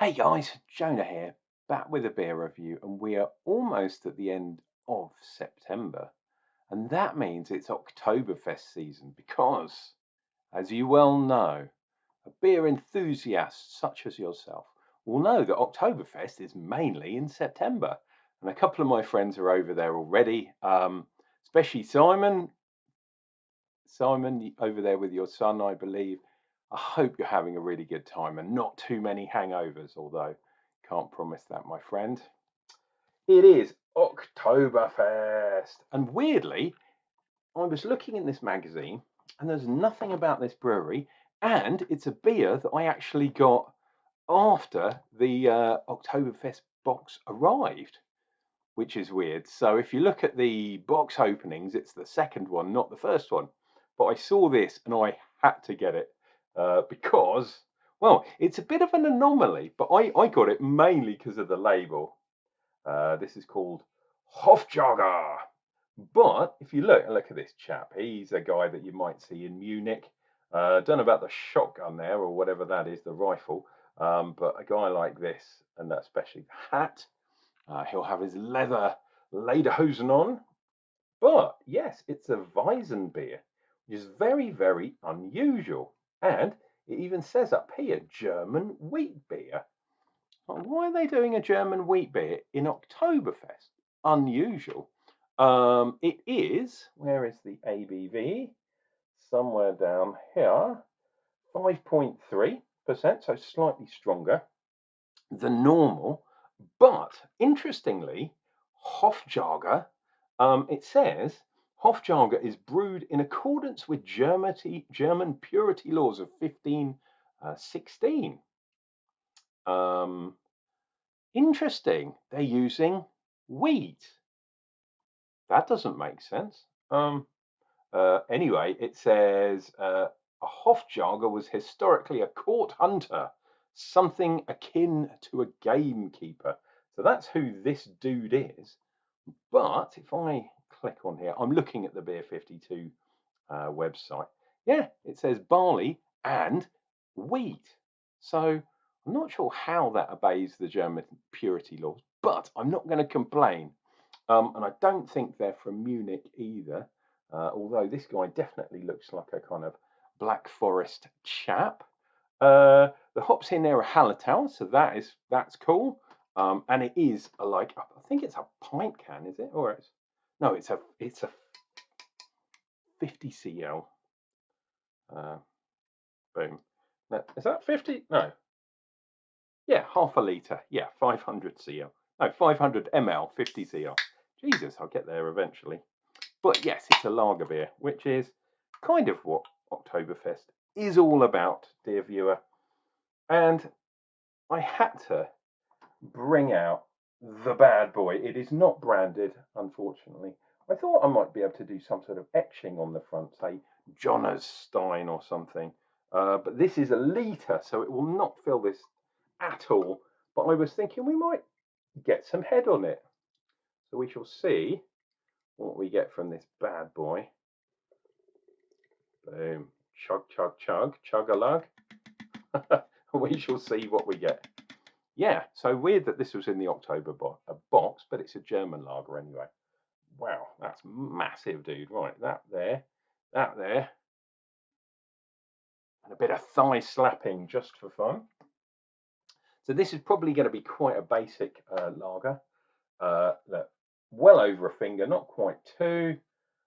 Hey guys, Jonah here, back with a beer review, and we are almost at the end of September, and that means it's Oktoberfest season because, as you well know, a beer enthusiast such as yourself will know that Oktoberfest is mainly in September, and a couple of my friends are over there already, especially Simon. Simon, over there with your son, I believe. I hope you're having a really good time and not too many hangovers, although can't promise that, my friend. It is Oktoberfest. And weirdly, I was looking in this magazine and there's nothing about this brewery. And it's a beer that I actually got after the Oktoberfest box arrived, which is weird. So if you look at the box openings, it's the second one, not the first one. But I saw this and I had to get it because, well, it's a bit of an anomaly, but I got it mainly because of the label. This is called Hofjäger. But if you look at this chap. He's a guy that you might see in Munich. Don't know about the shotgun there or whatever that is, the rifle. But a guy like this, and especially the hat, he'll have his leather lederhosen on. But yes, it's a Weizenbier, which is very, very unusual. And it even says up here, German wheat beer. Why are they doing a German wheat beer in Oktoberfest? Unusual. It is, where is the ABV? Somewhere down here, 5.3%, so slightly stronger than normal. But interestingly, Hofjäger, it says Hofjäger is brewed in accordance with German purity laws of 1516. Interesting. They're using wheat. That doesn't make sense. Anyway, it says a Hofjäger was historically a court hunter, something akin to a gamekeeper. So that's who this dude is. But if I click on here, I'm looking at the Beer 52 website. Yeah, it says barley and wheat. So I'm not sure how that obeys the German purity laws, but I'm not going to complain. And I don't think they're from Munich either, although this guy definitely looks like a kind of Black Forest chap. The hops in there are Hallertau, so that's cool. And it is I think it's a pint can, is it? Or it's no, it's a 50 cl. Boom. Now, is that 50? No. Yeah, half a litre. Yeah, 500 cl. No, 500 ml, 50 cl. Jesus, I'll get there eventually. But yes, it's a lager beer, which is kind of what Oktoberfest is all about, dear viewer. And I had to bring out the bad boy. It is not branded, unfortunately. I thought I might be able to do some sort of etching on the front, say Jonas Stein or something. But this is a litre, so it will not fill this at all. But I was thinking we might get some head on it. So we shall see what we get from this bad boy. Boom. Chug, chug, chug. Chug-a-lug. We shall see what we get. Yeah, so weird that this was in the October box, but it's a German lager anyway. Wow, that's massive, dude. Right, that there, and a bit of thigh slapping just for fun. So this is probably going to be quite a basic lager. Look, well over a finger, not quite two.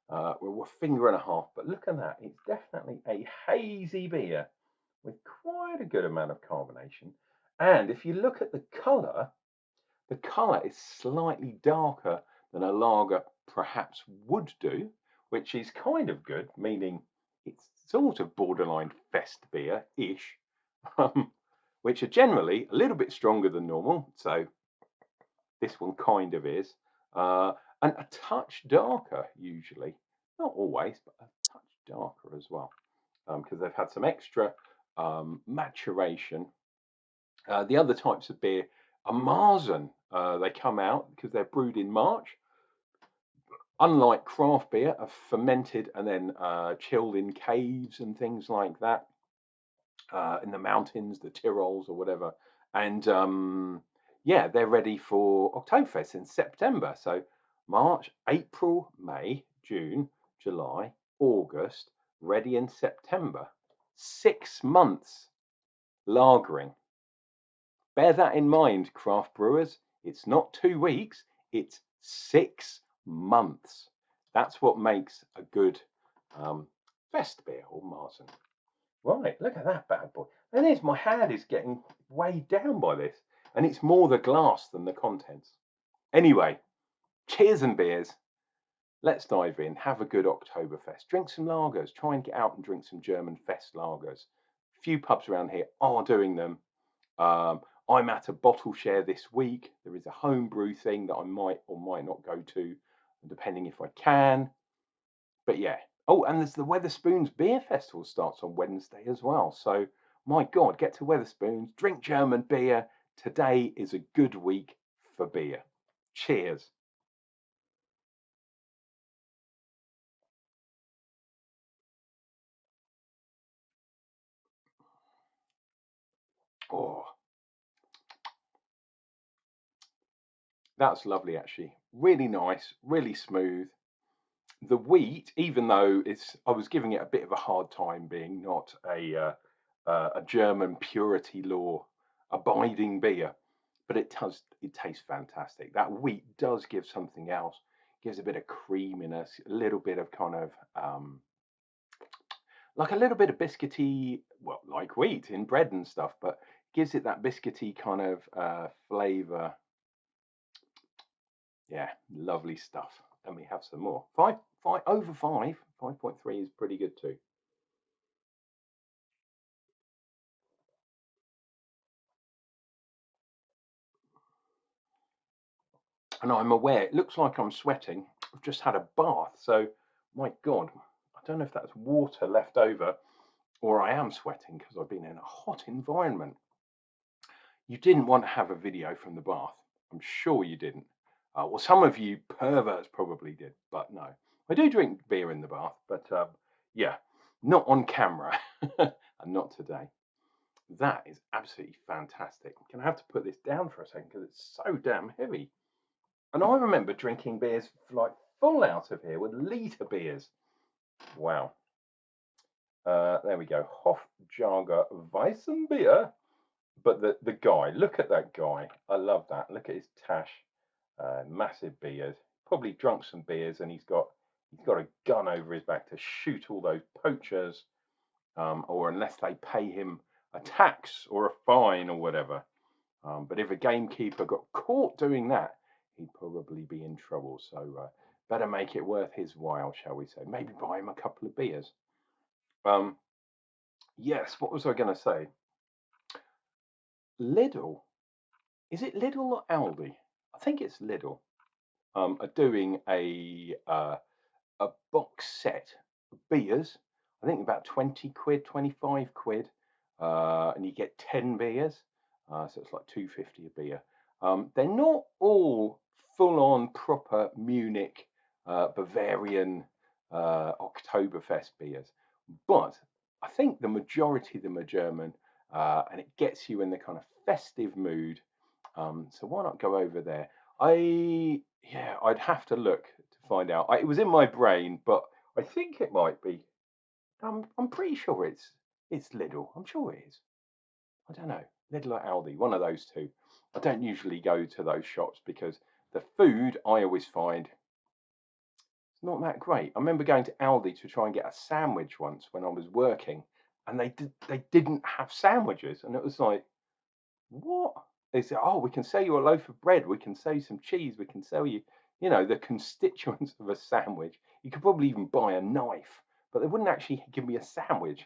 We're a finger and a half, but look at that. It's definitely a hazy beer with quite a good amount of carbonation. And if you look at the colour is slightly darker than a lager perhaps would do, which is kind of good, meaning it's sort of borderline fest beer-ish, which are generally a little bit stronger than normal. So this one kind of is. And a touch darker usually. Not always, but a touch darker as well. Because they've had some extra maturation. The other types of beer are Marzen. They come out because they're brewed in March. Unlike craft beer, are fermented and then chilled in caves and things like that, in the mountains, the Tyrols or whatever. And yeah, they're ready for Oktoberfest in September. So March, April, May, June, July, August, ready in September. 6 months lagering. Bear that in mind, craft brewers. It's not 2 weeks, it's 6 months. That's what makes a good Fest beer or Marzen. Right, look at that bad boy. And there's my hand is getting weighed down by this. And it's more the glass than the contents. Anyway, cheers and beers. Let's dive in. Have a good Oktoberfest. Drink some lagers. Try and get out and drink some German Fest lagers. A few pubs around here are doing them. I'm at a bottle share this week. There is a homebrew thing that I might or might not go to, depending if I can. But yeah. Oh, and there's the Wetherspoons Beer Festival starts on Wednesday as well. So, my God, get to Wetherspoons, drink German beer. Today is a good week for beer. Cheers. Oh, that's lovely, actually. Really nice, really smooth. The wheat, even though I was giving it a bit of a hard time being not a German purity law abiding beer, but it tastes fantastic. That wheat does give something else. Gives a bit of creaminess, a little bit of kind of like a little bit of biscuity, well, like wheat in bread and stuff, but gives it that biscuity kind of flavor. Yeah, lovely stuff. And we have some more. Over 5.3 is pretty good too. And I'm aware it looks like I'm sweating. I've just had a bath, so my God, I don't know if that's water left over or I am sweating because I've been in a hot environment. You didn't want to have a video from the bath. I'm sure you didn't. Well, some of you perverts probably did, but no. I do drink beer in the bath, but yeah, not on camera and not today. That is absolutely fantastic. I'm going to have to put this down for a second because it's so damn heavy. And I remember drinking beers like full out of here with litre beers. Wow. There we go. Hofjäger Weizenbier. But the guy, look at that guy. I love that. Look at his tash. Massive beard. Probably drunk some beers, and he's got a gun over his back to shoot all those poachers, or unless they pay him a tax or a fine or whatever. But if a gamekeeper got caught doing that, he'd probably be in trouble. So better make it worth his while, shall we say? Maybe buy him a couple of beers. Um, yes. What was I going to say? Lidl. Is it Lidl or Aldi? I think it's Lidl. Are doing a box set of beers. I think about 20 quid, 25 quid, and you get 10 beers. So it's like 2.50 a beer. They're not all full on proper Munich, Bavarian Oktoberfest beers, but I think the majority of them are German, and it gets you in the kind of festive mood. So why not go over there? I'd have to look to find out. It was in my brain, but I think it might be. I'm pretty sure it's Lidl. I'm sure it is. I don't know. Lidl or Aldi, one of those two. I don't usually go to those shops because the food I always find it's not that great. I remember going to Aldi to try and get a sandwich once when I was working, and they didn't have sandwiches, and it was like, what? They said, oh, we can sell you a loaf of bread, we can sell you some cheese, we can sell you, the constituents of a sandwich. You could probably even buy a knife, but they wouldn't actually give me a sandwich.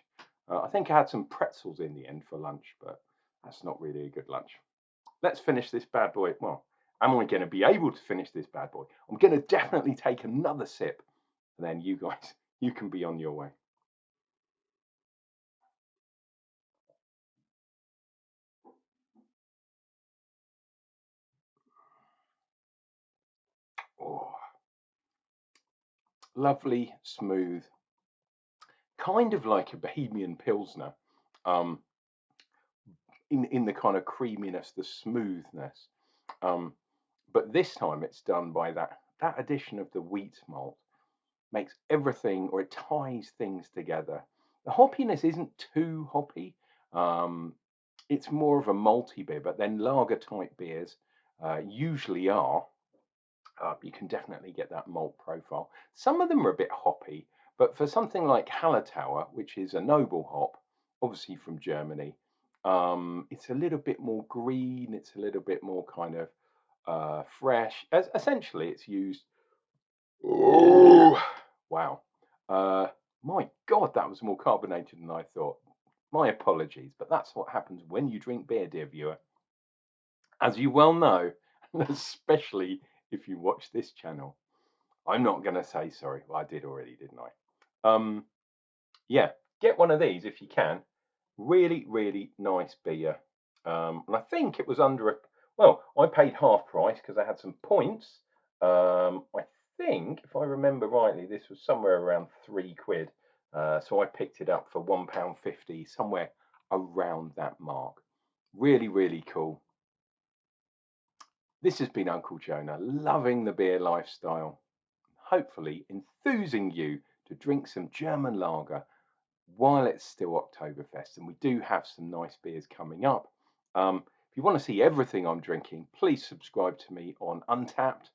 I think I had some pretzels in the end for lunch, but that's not really a good lunch. Let's finish this bad boy. Well, am I going to be able to finish this bad boy? I'm going to definitely take another sip, and then you guys, you can be on your way. Oh, lovely, smooth, kind of like a Bohemian Pilsner. Um, in the kind of creaminess, the smoothness. But this time it's done by that addition of the wheat malt makes everything, or it ties things together. The hoppiness isn't too hoppy. It's more of a malty beer, but then lager type beers usually are. You can definitely get that malt profile. Some of them are a bit hoppy, but for something like Hallertauer, which is a noble hop, obviously from Germany, it's a little bit more green. It's a little bit more kind of fresh. Essentially, it's used. Oh, wow. My God, that was more carbonated than I thought. My apologies, but that's what happens when you drink beer, dear viewer. As you well know, especially if you watch this channel. I'm not going to say sorry. Well, I did already, didn't I? Yeah, get one of these if you can. Really, really nice beer. And I think it was under well, I paid half price because I had some points. I think, if I remember rightly, this was somewhere around £3. So I picked it up for £1.50, somewhere around that mark. Really, really cool. This has been Unclejona, loving the beer lifestyle, hopefully enthusing you to drink some German lager while it's still Oktoberfest. And we do have some nice beers coming up. If you want to see everything I'm drinking, please subscribe to me on Untapped.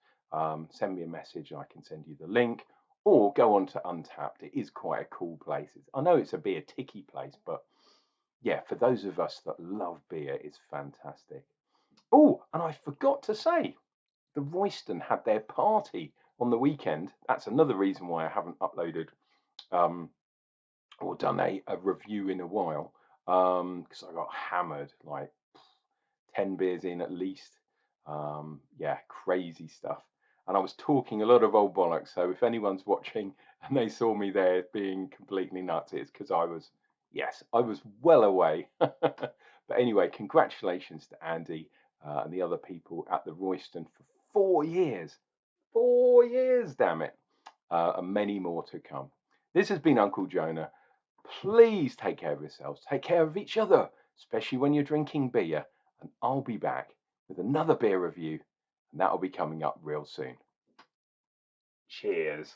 Send me a message and I can send you the link, or go on to Untapped. It is quite a cool place. I know it's a beer ticky place, but yeah, for those of us that love beer, it's fantastic. Oh, and I forgot to say, the Royston had their party on the weekend. That's another reason why I haven't uploaded or done a review in a while, because I got hammered, like 10 beers in at least. Yeah, crazy stuff. And I was talking a lot of old bollocks. So if anyone's watching and they saw me there being completely nuts, it's because I was well away. But anyway, congratulations to Andy and the other people at the Royston for 4 years. 4 years, damn it. And many more to come. This has been Unclejona. Please take care of yourselves. Take care of each other, especially when you're drinking beer. And I'll be back with another beer review, and that'll be coming up real soon. Cheers.